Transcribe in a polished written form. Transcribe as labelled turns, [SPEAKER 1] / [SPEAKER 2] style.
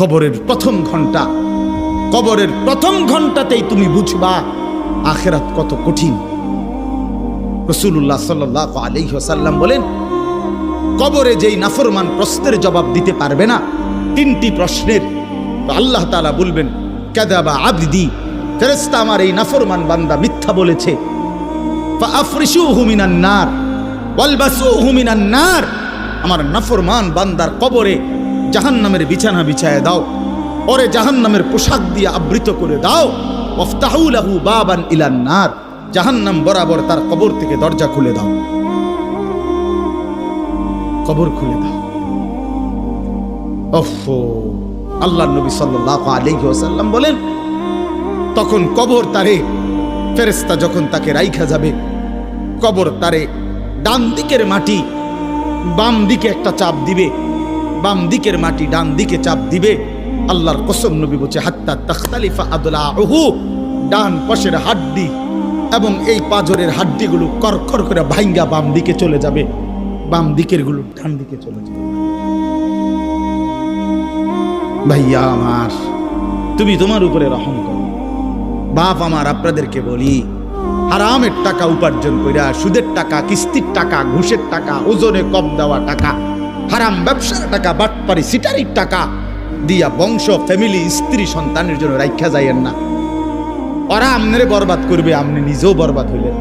[SPEAKER 1] কবরের প্রথম ঘন্টা, কবরের প্রথম ঘন্টাতেই তুমি বুঝবা আখিরাত কত কঠিন। রাসূলুল্লাহ সাল্লাল্লাহু আলাইহি ওয়াসাল্লাম বলেন, কবরে যেই নাফরমান প্রশ্নের জবাব দিতে পারবে না, তিনটি প্রশ্নের, তো আল্লাহ তাআলা বলবেন কাযাবা আবদি, ফেরেশতা আমার এই নাফরমান বান্দা মিথ্যা বলেছে। ফাআফরিশুহু মিনান নার ওয়ালবাসুহু মিনান নার, আমার নাফরমান বান্দার কবরে জাহান্নামের বিছানা বিছায় দাও, ওরে জাহান্নামের পোশাক দিয়ে আবৃত করে দাও। ওয়াফতাহু লাহু বাবান ইলান নার, জাহান্নাম বরাবর তার কবর থেকে দরজা খুলে দাও, কবর খুলে দাও। ওফো, আল্লাহর নবী সাল্লাল্লাহু আলাইহি ওয়াসাল্লাম বলেন, তখন কবর তারে, ফেরেশতা যখন তাকে রাইখা যাবে, কবর তারে ডান দিকের মাটি বাম দিকে একটা চাপ দিবে, বাম দিকের মাটি ডান দিকে চাপ দিবে। আল্লাহর কসম, নবী বলছে হাত্তা তাখতালিফা আদলাহু, ডান পাশের হাড্ডি এবং এই পাজরের হাড্ডিগুলো করখর করে ভাঙ্গা বাম দিকে চলে যাবে, বাম দিকের গুলো ডান দিকে চলে যাবে। ভাইয়া আমার, তুমি তোমার উপরে রহম করো। বাপ আমার, আপনাদেরকে বলি, হারামের টাকা উপার্জন কইরা, সুদের টাকা, কিস্তির টাকা, ঘুষের টাকা, ওজনে কম দেওয়া টাকা, হারাম ব্যবসার টাকা, বাটপারি সিটারির টাকা দিয়া বংশ, ফ্যামিলি, স্ত্রী, সন্তানের জন্য রাইখা যাইয়েন না। ওরা আমনেরে বরবাদ করবে, আমনে নিজেও বরবাদ হইলেন।